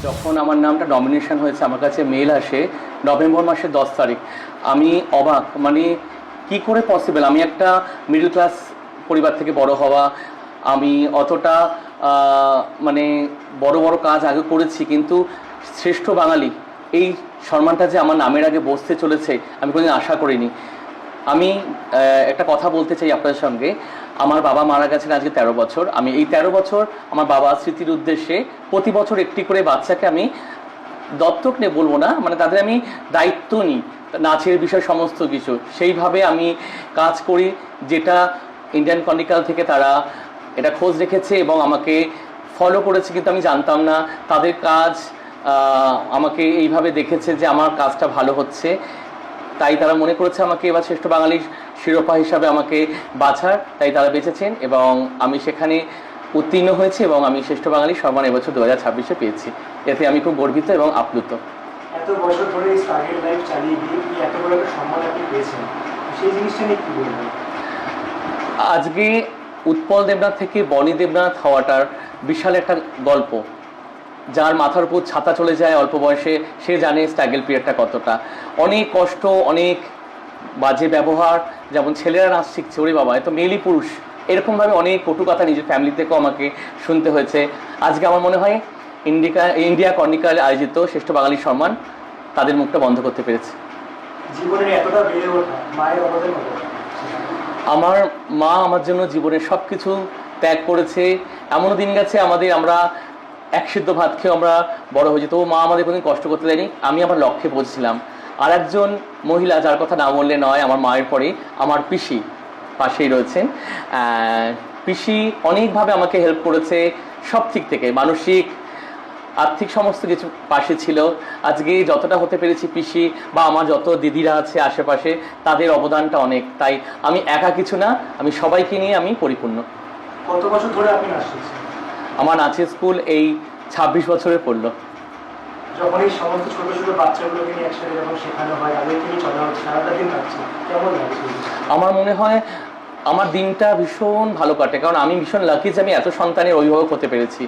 যখন আমার নামটা নমিনেশন হয়েছে, আমার কাছে মেল আসে নভেম্বর মাসের 10 তারিখ। আমি অবাক, মানে কি করে পসিবল? আমি একটা মিডল ক্লাস পরিবার থেকে বড় হওয়া, আমি অতটা মানে বড় বড় কাজ আগে করেছি, কিন্তু শ্রেষ্ঠ বাঙালি এই সম্মানটা যে আমার নামের আগে বসতে চলেছে আমি কোনোদিন আশা করিনি। আমি একটা কথা বলতে চাই আপনাদের সঙ্গে। আমার বাবা মারা গেছেন আজকে 13 বছর। আমি এই 13 বছর আমার বাবা স্মৃতির উদ্দেশ্যে প্রতি বছর একটি করে বাচ্চাকে আমি দত্তক নিয়ে বলবো না, মানে তাদের আমি দায়িত্ব নিই, নাচের বিষয় সমস্ত কিছু সেইভাবে আমি কাজ করি, যেটা ইন্ডিয়ান ক্রনিকল থেকে তারা এটা খোঁজ রেখেছে এবং আমাকে ফলো করেছে, কিন্তু আমি জানতাম না তাদের কাজ আমাকে এইভাবে দেখেছে যে আমার কাজটা ভালো হচ্ছে, তাই তারা মনে করেছে আমাকে এবার শ্রেষ্ঠ বাঙালির শিরোপা হিসাবে আমাকে বাছার, তাই তারা বেঁচেছেন এবং আমি সেখানে উত্তীর্ণ হয়েছি এবং আমি শ্রেষ্ঠ বাঙালির সম্মান এবছর 2026-এ পেয়েছি। এতে আমি খুব গর্বিত এবং আপ্লুত। এত বছর ধরে এই স্ট্রাগল লাইফ চালিয়ে গিয়ে এত বড় একটা সম্মান আপনি পেয়েছেন, সেই জিনিসটা নিয়ে কি বলবেন? আজকে উৎপল দেবনাথ থেকে বনি দেবনাথ হওয়াটার বিশাল একটা গল্প। যার মাথার উপর ছাতা চলে যায় অল্প বয়সে, সে জানে স্ট্রাগল পিরিয়ডটা কতটা। অনেক কষ্ট, অনেক বাজে ব্যবহার, যেমন ছেলেরা নাচ শিখছে, ওরে বাবা এত মেয়েলি পুরুষ, এরকমভাবে অনেক কটু কথা নিজের ফ্যামিলি থেকেও আমাকে শুনতে হয়েছে। আজকে আমার মনে হয় ইন্ডিয়া ক্রনিকল আয়োজিত শ্রেষ্ঠ বাঙালির সম্মান তাদের মুখটা বন্ধ করতে পেরেছে। জীবনের এতটা বেড়ে ওঠা মায়ের অবদান কত? আমার মা আমার জন্য জীবনের সব কিছু ত্যাগ করেছে। এমনও দিন গেছে আমরা এক সিদ্ধ ভাত খেয়ে আমরা বড় হয়েছি, তবু মা আমাদের কোনোদিন কষ্ট করতে দেয়নি। আমি আমার লক্ষ্যে পৌঁছেছিলাম। আর একজন মহিলা যার কথা না বললে নয়, আমার মায়ের পরে আমার পিসি পাশেই রয়েছেন। পিসি অনেকভাবে আমাকে হেল্প করেছে, সব দিক থেকে, মানসিক আর্থিক সমস্ত কিছু পাশে ছিল। আজকে যতটা হতে পেরেছি পিসি বা আমার যত দিদিরা আছে আশেপাশে, তাদের অবদানটা অনেক। তাই আমি একা কিছু না, আমি সবাইকে নিয়ে আমি পরিপূর্ণ। কত বছর ধরে আপনি নাচ শিখছেন? আমার নাচের স্কুল এই 26 বছরে পড়লো। যখন এই সমস্ত ছোট ছোট বাচ্চাগুলোকে নিয়ে একসাথে যখন শেখানো হয়, তাদেরকে নিয়ে চলা হচ্ছে, সারাটা দিন কাটছে, কেমন লাগছে? আমার মনে হয় আমার দিনটা ভীষণ ভালো কাটে, কারণ আমি ভীষণ লাকি যে আমি এত সন্তানের অভিভাবক হতে পেরেছি।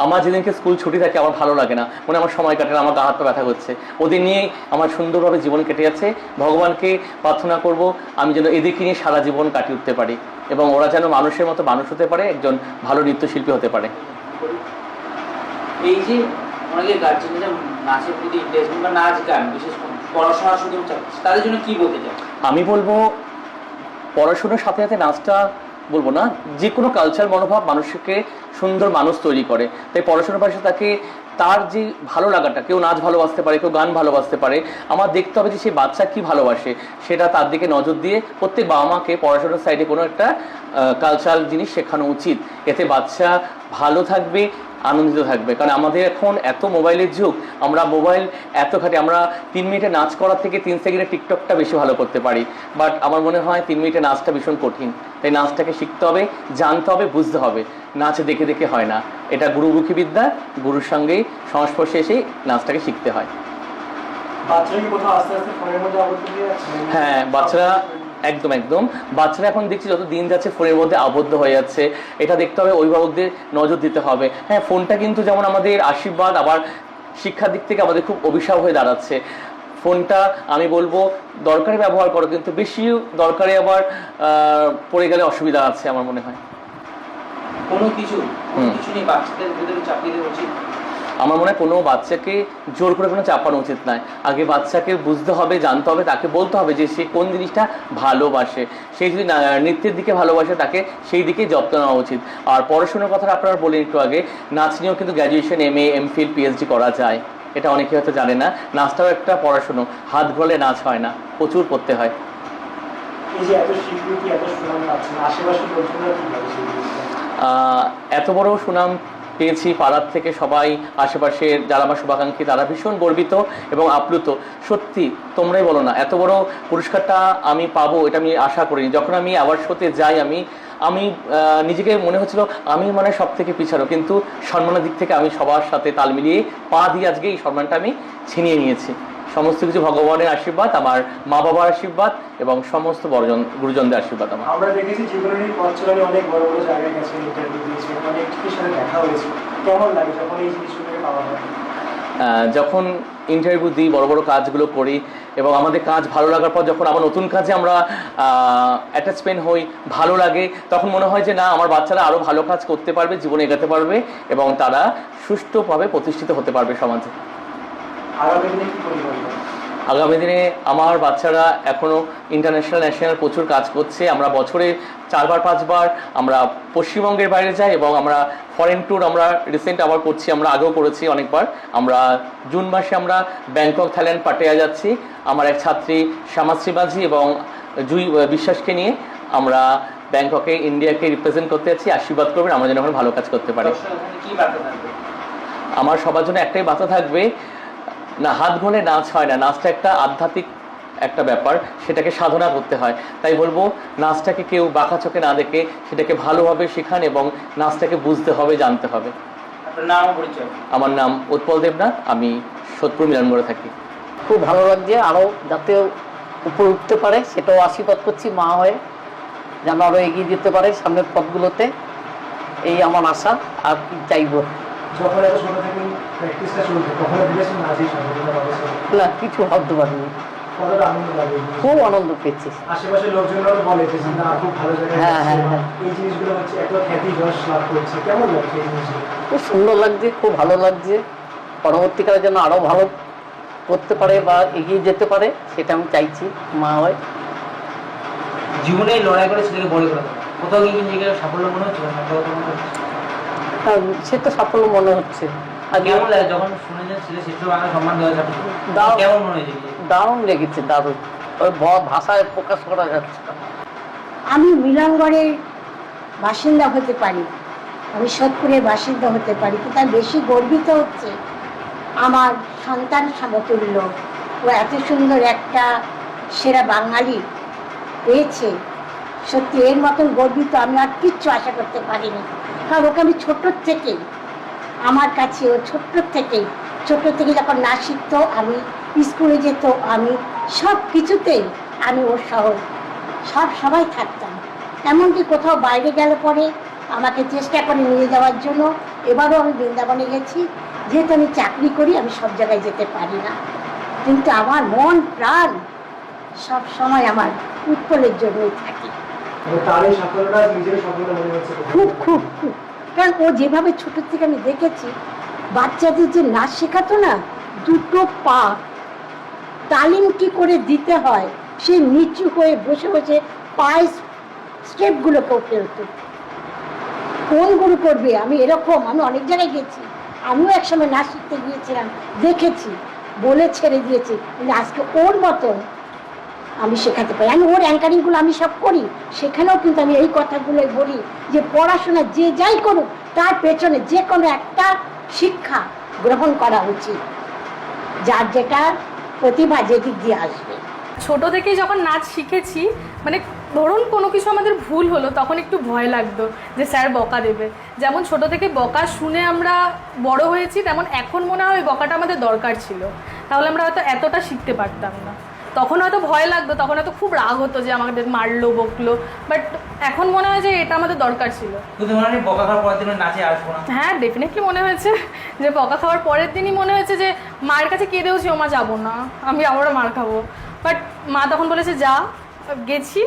আমার যেদিনকে স্কুল ছুটি থাকে আমার ভালো লাগে না, মনে আমার সময় কাটে না, আমার গা হাত পা ব্যথা করছে। ওদের নিয়েই আমার সুন্দরভাবে জীবন কেটে যাচ্ছে। ভগবানকে প্রার্থনা করব আমি যেন এদেরকে নিয়ে সারা জীবন কাটিয়ে উঠতে পারি এবং ওরা যেন মানুষের মতো মানুষ হতে পারে, একজন ভালো নৃত্যশিল্পী হতে পারে। এই যে অনেকে গার্জেনরা নাচের প্রতি ইন্টারেস্ট বা নাচ গান বিশেষ করে পড়াশোনার সুযোগ চাচ্ছে, তাদের জন্য কি বলতে চান? আমি বলবো পড়াশোনার সাথে সাথে নাচটা বলবো না, যে কোনো কালচার মনোভাব মানুষকে সুন্দর মানুষ তৈরি করে। তাই পড়াশোনার পাশে তাকে তার যে ভালো লাগাটা, কেউ নাচ ভালোবাসতে পারে, কেউ গান ভালোবাসতে পারে, আমার দেখতে হবে যে সেই বাচ্চা কি ভালোবাসে, সেটা তার দিকে নজর দিয়ে প্রত্যেক বাবা মাকে পড়াশোনার সাইডে কোনো একটা কালচারাল জিনিস শেখানো উচিত। এতে বাচ্চা ভালো থাকবে, আনন্দিত থাকবে। কারণ আমাদের এখন এত মোবাইলের যুগ, আমরা মোবাইল এত ঘাটে, আমরা 3 মিনিটে নাচ করার থেকে 3 সেকেন্ডে টিকটকটা বেশি ভালো করতে পারি। বাট আমার মনে হয় 3 মিনিটে নাচটা ভীষণ কঠিন। তাই নাচটাকে শিখতে হবে, জানতে হবে, বুঝতে হবে। নাচ দেখে দেখে হয় না, এটা গুরুমুখী বিদ্যা, গুরুর সঙ্গেই সংস্পর্শে এসেই নাচটাকে শিখতে হয়। বাচ্চারা কি কোথাও আস্তে আস্তে ফোনের মধ্যে আবদ্ধ হয়ে যাচ্ছে? হ্যাঁ, বাচ্চারা একদম বাচ্চারা এখন দেখছি যত দিন যাচ্ছে ফোনের মধ্যে আবদ্ধ হয়ে যাচ্ছে। এটা দেখতে হবে, অভিভাবকদের নজর দিতে হবে। হ্যাঁ, ফোনটা কিন্তু যেমন আমাদের আশীর্বাদ, আবার শিক্ষার দিক থেকে আমাদের খুব অভিশাপ হয়ে দাঁড়াচ্ছে। ফোনটা আমি বলবো দরকারে ব্যবহার করো, কিন্তু বেশি দরকারে আবার পড়ে গেলে অসুবিধা আছে আমার মনে হয়। কোনো কিছু নিয়ে বাচ্চাদের ভিতরে চাপিয়ে দেওয়া উচিত? আমার মনে হয় কোনো বাচ্চাকে জোর করে কোনো চাপানো উচিত নয়। আগে বাচ্চাকে বুঝতে হবে, জানতে হবে, তাকে বলতে হবে যে সে কোন জিনিসটা ভালোবাসে। সেই যদি নৃত্যের দিকে ভালোবাসে তাকে সেই দিকেই যত্ন নেওয়া উচিত। আর পড়াশোনার কথা আপনারা বলেন একটু আগে, নাচ নিয়েও কিন্তু গ্র্যাজুয়েশন, MA, MPhil, PhD করা যায়। এটা অনেকে হয়তো জানে না। নাচটাও একটা পড়াশুনো, হাত ঘোরালে নাচ হয় না, প্রচুর পড়তে হয়। এই যে এত স্বীকৃতি, এত সুনাম পাচ্ছেন, আশেপাশের লোকজনরা কি ভাবে সেই জিনিসটা? এত বড় সুনাম পেয়েছি পাড়ার থেকে, সবাই আশেপাশের যারা আমার শুভাকাঙ্ক্ষী তারা ভীষণ গর্বিত এবং আপ্লুত। সত্যি তোমরাই বলো না, এত বড় পুরস্কারটা আমি পাবো এটা আমি আশা করিনি। যখন আমি অ্যাওয়ার্ড শোতে যাই আমি নিজেকে মনে হচ্ছিল আমি মানে সব থেকে পিছানো, কিন্তু সম্মানের দিক থেকে আমি সবার সাথে তাল মিলিয়ে পা দিয়ে আজকে এই সম্মানটা আমি ছিনিয়ে নিয়েছি। সমস্ত কিছু ভগবানের আশীর্বাদ, আমার মা বাবার আশীর্বাদ এবং সমস্ত বড়জন গুরুজনদের আশীর্বাদ আমার। আমরা দেখেছি জীবনের পথ চলায় অনেক বড় বড় জায়গায় গেছেন, ইন্টারভিউ দিয়েছেন, অনেকের সাথে দেখা হয়েছে। কেমন লাগে যখন এই জিনিসগুলোকে পাওয়া হয়? যখন ইন্টারভিউ দিই, বড় বড় কাজগুলো করি এবং আমাদের কাজ ভালো লাগার পর যখন আবার নতুন কাজে আমরা অ্যাটাচমেন্ট হই, ভালো লাগে, তখন মনে হয় যে না, আমার বাচ্চারা আরও ভালো কাজ করতে পারবে, জীবনে এগোতে পারবে এবং তারা সুষ্ঠুভাবে প্রতিষ্ঠিত হতে পারবে সমাজে। আগামী দিনে কি পরিকল্পনা? আগামী দিনে আমার বাচ্চারা এখনও ইন্টারন্যাশনাল, ন্যাশনাল প্রচুর কাজ করছে। আমরা বছরে 4বার 5বার আমরা পশ্চিমবঙ্গের বাইরে যাই এবং আমরা ফরেন ট্যুর আমরা রিসেন্ট আবার করছি, আমরা আগেও করেছি অনেকবার। আমরা জুন মাসে আমরা ব্যাংকক, থাইল্যান্ড, পাটায়া যাচ্ছি। আমার এক ছাত্রী শ্যামাশ্রী মাঝি এবং জুই বিশ্বাসকে নিয়ে আমরা ব্যাংককে ইন্ডিয়াকে রিপ্রেজেন্ট করতে যাচ্ছি। আশীর্বাদ করবেন আমরা যেন ওখানে ভালো কাজ করতে পারি। কি বার্তা থাকবে? আমার সবার জন্য একটাই বার্তা থাকবে, না হাত ঘোলে নাচ হয় না, নাচটা একটা আধ্যাত্মিক একটা ব্যাপার, সেটাকে সাধনা করতে হয়। তাই বলবো নাচটাকে কেউ বাঁকা চোখে না দেখে সেটাকে ভালোভাবে শেখান এবং নাচটাকে বুঝতে হবে, জানতে হবে। আপনার নাম ও পরিচয়? আমার নাম উৎপল দেবনাথ, আমি সোদপুর মিলনগড়ে থাকি। খুব ভালো লাগছে, আরও যাতে উপরে উঠতে পারে সেটাও আশীর্বাদ করছি মা হয়ে, যেন আরও এগিয়ে যেতে পারে সামনের পথগুলোতে, এই আমার আশা। আর কি চাইবো? যখন এত ছোট থেকে প্র্যাকটিসটা চলছে, কখনো ভেবেছেন নাচের সফলতা পাবে? না, কিছু ভাবতে পারিনি। কতটা আনন্দ লাগে? খুব আনন্দ পেয়েছি। আশেপাশের লোকজনরাও বলে যে না, খুব ভালো জায়গায় হ্যাঁ, যাচ্ছে। হ্যাঁ, হ্যাঁ। এই জিনিসগুলো হচ্ছে এত খ্যাতি যশ লাভ করছে, কেমন লাগছে এই জিনিসগুলো? খুব সুন্দর লাগছে, খুব ভালো লাগছে। পরবর্তীকালে যেন আরও ভালো করতে পারে বা এগিয়ে যেতে পারে সেটা আমি চাইছি মা হয়ে। জীবনে এই লড়াই করে ছেলেকে বড় করে দেয়, কোথাও গিয়ে নিজেকে সাফল্য মনে হচ্ছে? সে তো সাফল্য মনে হচ্ছে। আর কেমন লাগে যখন শুনে যে ছেলে শিশু বাংলা সম্মান দেওয়া যাবে? কেমন মনে হয়েছে? দারুণ লেগেছে, দারুণ। ওই ভাষায় প্রকাশ করা যাচ্ছে না। আমি মিলনগড়ের বাসিন্দা হতে পারি, আমি সোদপুরের বাসিন্দা হতে পারি, কিন্তু আমি বেশি গর্বিত হচ্ছে আমার সন্তান সমতুল্য ও এত সুন্দর একটা সেরা বাঙালি পেয়েছে। সত্যি এর মতন গর্বিত আমি আর কিচ্ছু আশা করতে পারিনি। কারণ ওকে আমি ছোটোর থেকেই, আমার কাছে ও ছোট্ট থেকে যখন নাচ শিখতো, আমি স্কুলে যেত, আমি সব কিছুতেই আমি ওর শহর সবাই থাকতাম। এমনকি কোথাও বাইরে গেলে পরে আমাকে চেষ্টা করে নিয়ে যাওয়ার জন্য। এবারও আমি বৃন্দাবনে গেছি, যেহেতু আমি চাকরি করি আমি সব জায়গায় যেতে পারি না, কিন্তু আমার মন প্রাণ সব সময় আমার উৎপলের জন্যই থাকে। তার এই সাফল্যটা নিজের সাফল্য মনে হচ্ছে? খুব খুব খুব, কারণ ও যেভাবে ছোট থেকে আমি দেখেছি বাচ্চাদের যে নাচ শেখাতো না, দুটো পা তালিম কি করে দিতে হয়, সে নিচু হয়ে বসে বসে পায়ের স্টেপগুলোকেও ফেলতো। কোন গুরু করবে? আমি অনেক জায়গায় গেছি, আমিও একসময় নাচ শিখতে গিয়েছিলাম, দেখেছি, বলে ছেড়ে দিয়েছি, কিন্তু আজকে ওর মতন আমি শেখাতে পারি। আমি ওর অ্যাঙ্কারিংগুলো আমি সব করি, সেখানেও কিন্তু আমি এই কথাগুলোই বলি যে পড়াশোনা যে যাই করুক তার পেছনে যে কোনো একটা শিক্ষা গ্রহণ করা উচিত, যার যেটা প্রতিভা যেদিক দিয়ে আসবে। ছোট থেকেই যখন নাচ শিখেছি, মানে ধরুন কোনো কিছু আমাদের ভুল হলো তখন একটু ভয় লাগতো যে স্যার বকা দেবে। যেমন ছোট থেকে বকা শুনে আমরা বড় হয়েছি, তেমন এখন মনে হয় বকাটা আমাদের দরকার ছিল, তাহলে আমরা হয়তো এতটা শিখতে পারতাম না। তখন হয়তো ভয় লাগতো, তখন হয়তো খুব রাগ হতো যে আমাদের মারলো বকলো, বাট এখন মনে হয় যে এটা আমাদের দরকার ছিল। বকা খাওয়ার পরের দিন নাচে আসবো না? হ্যাঁ, ডেফিনেটলি মনে হয়েছে যে বকা খাওয়ার পরের দিনই মনে হয়েছে যে মায়ের কাছে কেঁদেওছি, ও মা যাবো না, আমি আবারও মার খাবো। বাট মা তখন বলেছে যা, গেছি,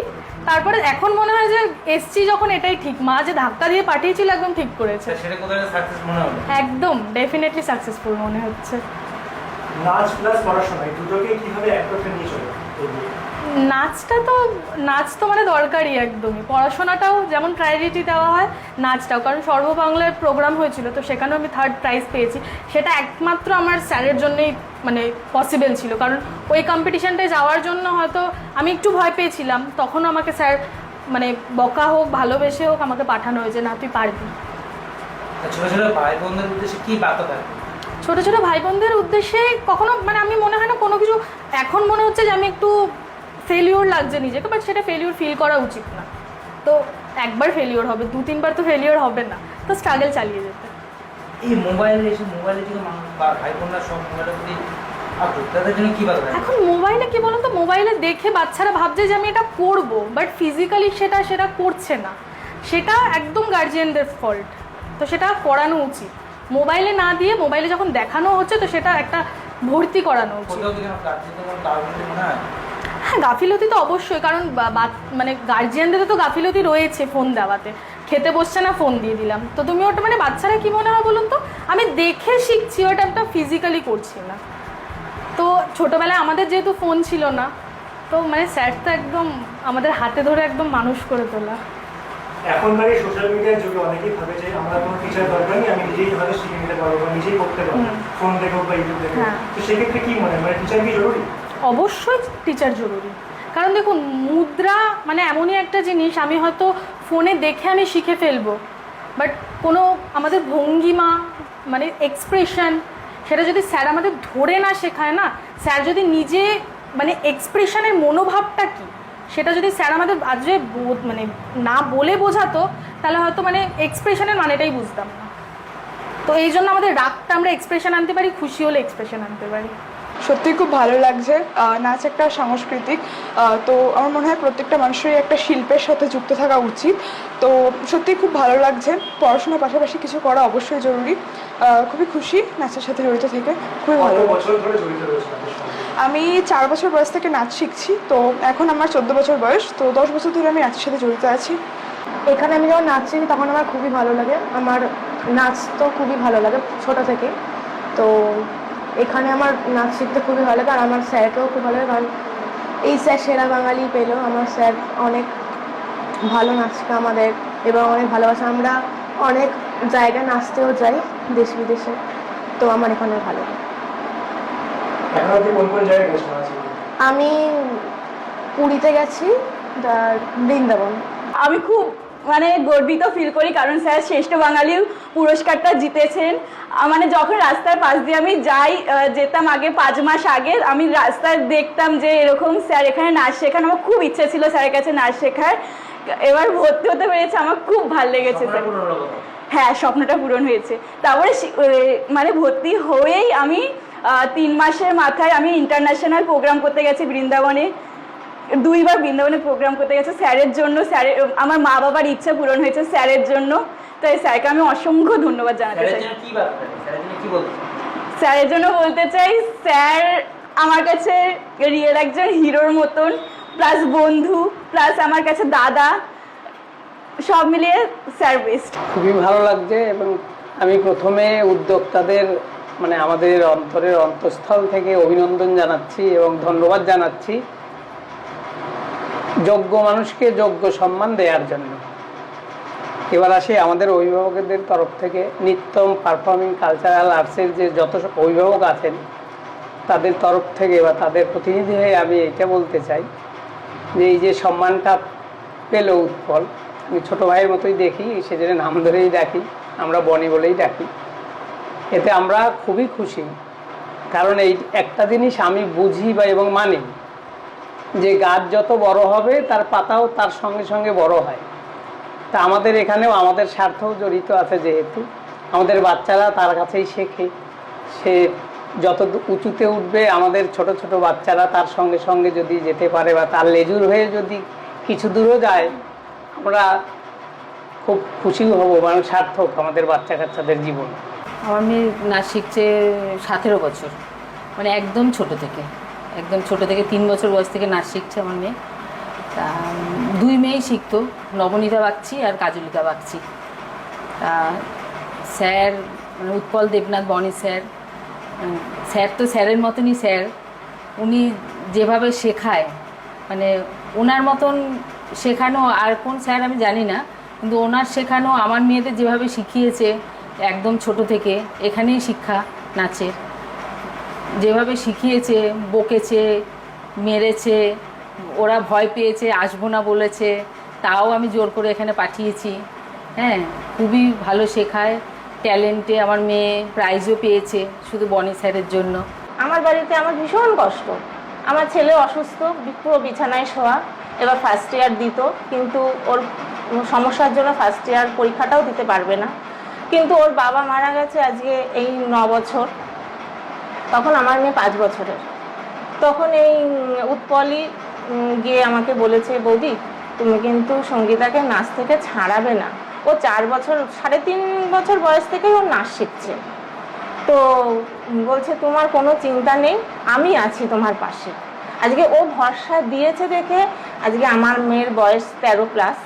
তারপরে এখন মনে হয় যে এসছি যখন এটাই ঠিক, মা যে ধাক্কা দিয়ে পাঠিয়েছিল একদম ঠিক করেছে। সেটা কোথায় সাকসেস মনে হলো? একদম ডেফিনেটলি সাকসেসফুল মনে হচ্ছে। নাচ প্লাস পড়াশোনা এই দুটোকে কিভাবে এক করতে নিয়ে চলে? নাচ তো মানে দরকারই একদমই, পড়াশোনাটাও যেমন প্রায়োরিটি দেওয়া হয় নাচটাও, কারণ সর্ববাংলার প্রোগ্রাম হয়েছিল তো সেখানেও আমি 3rd প্রাইজ পেয়েছি। সেটা একমাত্র আমার স্যারের জন্যই মানে পসিবল ছিল, কারণ ওই কম্পিটিশানটায় যাওয়ার জন্য হয়তো আমি একটু ভয় পেয়েছিলাম, তখনও আমাকে স্যার মানে বকা হোক ভালোবেসে হোক আমাকে পাঠানো হয়েছে, না তুই পারবি। ছোট ছোট ভাই বোনদের উদ্দেশ্যে কি বার্তা থাকে? ছোটো ছোটো ভাই বোনদের উদ্দেশ্যে কখনো মানে আমি মনে হয় না কোনো কিছু, এখন মনে হচ্ছে যে আমি একটু ফেলিওর লাগছে নিজেকে, বাট সেটা ফেলিওর ফিল করা উচিত না। তো একবার ফেলিওর হবে, 2-3 বার তো ফেলিওর হবে না, তো স্ট্রাগল চালিয়ে যেতে। এই মোবাইলে থেকে মানুষ বা ভাই বোনরা সব মোবাইলের প্রতি আগ্রহ, তাদের জন্য কি বার্তা থাকে? এখন মোবাইলে কি বলুন তো, মোবাইলে দেখে বাচ্চারা ভাবছে যে আমি এটা করব, বাট ফিজিক্যালি সেটা করছে না, সেটা একদম গার্জিয়ানদের ফল্ট। তো সেটা করানো উচিত, মোবাইলে না দিয়ে মোবাইলে যখন দেখানো হচ্ছে তো সেটা একটা ভর্তি করানো উচিত। কোথাও কি গার্জেনদের কোনো গাফিলতি মনে হয়? হ্যাঁ, গাফিলতি তো অবশ্যই, কারণ মানে গার্জিয়ানদের তো গাফিলতি রয়েছে ফোন দেওয়াতে। খেতে বসছে না, ফোন দিয়ে দিলাম, তো তুমি ওটা মানে বাচ্চারা কি মনে হয় বলুন তো, আমি দেখে শিখছি, ওটা একটা ফিজিক্যালি করছি না। তো ছোটোবেলায় আমাদের যেহেতু ফোন ছিল না, তো মানে স্যার তো একদম আমাদের হাতে ধরে একদম মানুষ করে তোলা। এখনকার এই সোশ্যাল মিডিয়ার যুগে অনেকেই ভাবে যে আমরা কোনো টিচার দরকার নেই, আমি নিজেই হয়তো শিখে নিতে পারবো বা নিজেই করতে পারবো, ফোন দেখো বা ইউটিউব দেখো। হ্যাঁ। তো সেক্ষেত্রে কি মনে হয়, মানে টিচার কি জরুরি? অবশ্যই টিচার জরুরি, কারণ দেখুন মুদ্রা মানে এমনই একটা জিনিস, আমি হয়তো ফোনে দেখে আমি শিখে ফেলবো, বাট কোনো আমাদের ভঙ্গিমা মানে এক্সপ্রেশন, সেটা যদি স্যার আমাদের ধরে না শেখায় না, স্যার যদি নিজে মানে এক্সপ্রেশনের মনোভাবটা কী সেটা যদি স্যার আমাদের আজকে মানে না বলে বোঝাতো, তাহলে হয়তো মানে এক্সপ্রেশনের মানেটাই বুঝতাম না। তো এই জন্য আমাদের রাগটা আমরা এক্সপ্রেশন আনতে পারি, খুশি হলে এক্সপ্রেশন আনতে পারি। সত্যি খুব ভালো লাগছে। নাচ একটা সাংস্কৃতিক, তো আমার মনে হয় প্রত্যেকটা মানুষেরই একটা শিল্পের সাথে যুক্ত থাকা উচিত। তো সত্যি খুব ভালো লাগছে, পড়াশোনার পাশাপাশি কিছু করা অবশ্যই জরুরি। খুবই খুশি নাচের সাথে জড়িত থেকে, খুবই ভালো। কত বছর ধরে জড়িত রয়েছে নাচের সঙ্গে? আমি 4 বছর বয়স থেকে নাচ শিখছি, তো এখন আমার 14 বছর বয়স, তো 10 বছর ধরে আমি নাচের সাথে জড়িত আছি। এখানে আমি যখন নাচ শিখি তখন আমার খুবই ভালো লাগে, আমার নাচ তো খুবই ভালো লাগে ছোটো থেকে। তো এখানে আমার নাচ শিখতে খুবই ভালো লাগে, আর আমার স্যারকেও খুব ভালো লাগে, কারণ এই স্যার সেরা বাঙালি পেল। আমার স্যার অনেক ভালো নাচকে আমাদের এবং অনেক ভালোবাসে, আমরা অনেক জায়গায় নাচতেও যাই দেশ বিদেশে, তো আমার এখানে ভালো লাগে। এখন আপনি কোন কোন জায়গায় গেছেন নাচে? আমি পুরীতে গেছি, আর বৃন্দাবন। আমি খুব মানে গর্বিত ফিল করি, কারণ স্যার শ্রেষ্ঠ বাঙালি পুরস্কারটা জিতেছেন। মানে যখন রাস্তার পাশ দিয়ে আমি যেতাম আগে 5 মাস আগে, আমি রাস্তায় দেখতাম যে এরকম স্যার এখানে নাচ শেখান। আমার খুব ইচ্ছে ছিল স্যারের কাছে নাচ শেখার, এবার ভর্তি হতে পেরেছে, আমার খুব ভালো লেগেছে স্যার। হ্যাঁ, স্বপ্নটা পূরণ হয়েছে। তারপরে মানে ভর্তি হয়েই আমি 3 মাসের মাথায় আমি ইন্টারন্যাশনাল প্রোগ্রাম করতে গেছি বৃন্দাবনে। 2 বার বৃন্দাবনে প্রোগ্রাম করতে গেছে স্যারের জন্য। স্যারের আমার মা বাবার ইচ্ছা পূরণ হয়েছে স্যারের জন্য, তাই স্যারকে আমি অসংখ্য ধন্যবাদ জানাতে চাই। স্যারের জন্য বলতে চাই, স্যার আমার কাছে রিয়েল একজন হিরোর মতন, প্লাস বন্ধু, প্লাস আমার কাছে দাদা, সব মিলিয়ে স্যার বেস্ট। খুবই ভালো লাগছে, এবং আমি প্রথমে উদ্যোক্তাদের মানে আমাদের অন্তরের অন্তঃস্থল থেকে অভিনন্দন জানাচ্ছি এবং ধন্যবাদ জানাচ্ছি যোগ্য মানুষকে যোগ্য সম্মান দেওয়ার জন্য। এবার আসি আমাদের অভিভাবকদের তরফ থেকে, নিত্যম পারফর্মিং কালচারাল আর্টসের যে যত অভিভাবক আছেন তাদের তরফ থেকে বা তাদের প্রতিনিধি হয়ে আমি এটা বলতে চাই যে এই যে সম্মানটা পেল উৎপল, আমি ছোটো ভাইয়ের মতোই দেখি, সেজন্য নাম ধরেই ডাকি, আমরা বনি বলেই ডাকি। এতে আমরা খুবই খুশি, কারণ এই একটা জিনিস আমি বুঝি বা এবং মানি যে গাছ যত বড় হবে তার পাতাও তার সঙ্গে সঙ্গে বড় হয়। তা আমাদের এখানেও আমাদের স্বার্থও জড়িত আছে, যেহেতু আমাদের বাচ্চারা তার কাছেই শেখে, সে যত উঁচুতে উঠবে আমাদের ছোট ছোট বাচ্চারা তার সঙ্গে সঙ্গে যদি যেতে পারে বা তার লেজুর হয়ে যদি কিছু দূরও যায়, আমরা খুব খুশিও হব, মানে সার্থক আমাদের বাচ্চা কাচ্চাদের জীবন। আমার মেয়ে নাচ শিখছে 17 বছর, মানে একদম ছোট থেকে 3 বছর বয়স থেকে নাচ শিখছে আমার মেয়ে। দুই মেয়েই শিখতো, নবনীতা বাগচি আর কাজলিকা বাগচি। স্যার মানে উৎপল দেবনাথ বনি স্যার, স্যার তো স্যারের মতনই স্যার। উনি যেভাবে শেখায় মানে ওনার মতন শেখানো আর কোন স্যার আমি জানি না, কিন্তু ওনার শেখানো আমার মেয়েদের যেভাবে শিখিয়েছে একদম ছোট থেকে, এখানেই শিক্ষা নাচের, যেভাবে শিখিয়েছে, বকেছে, মেরেছে, ওরা ভয় পেয়েছে, আসবো না বলেছে, তাও আমি জোর করে এখানে পাঠিয়েছি। হ্যাঁ, খুবই ভালো শেখায়, ট্যালেন্টে আমার মেয়ে প্রাইজও পেয়েছে শুধু বনি স্যারের জন্য। আমার বাড়িতে আমার ভীষণ কষ্ট, আমার ছেলে অসুস্থ, পুরো বিছানায় শোয়া, এবার ফার্স্ট ইয়ার দিত, কিন্তু ওর সমস্যার জন্য ফার্স্ট ইয়ার পরীক্ষাটাও দিতে পারবে না। কিন্তু ওর বাবা মারা গেছে আজকে এই 9 বছর, তখন আমার মেয়ে 5 বছরের। তখন এই উৎপলই গিয়ে আমাকে বলেছে, বৌদি তুমি কিন্তু সঙ্গীতাকে নাচ থেকে ছাড়াবে না, ও 4 বছর 3.5 বছর বয়স থেকেই ওর নাচ শিখছে। তো বলছে তোমার কোনো চিন্তা নেই, আমি আছি তোমার পাশে। আজকে ও ভরসা দিয়েছে দেখে আজকে আমার মেয়ের বয়স 13+।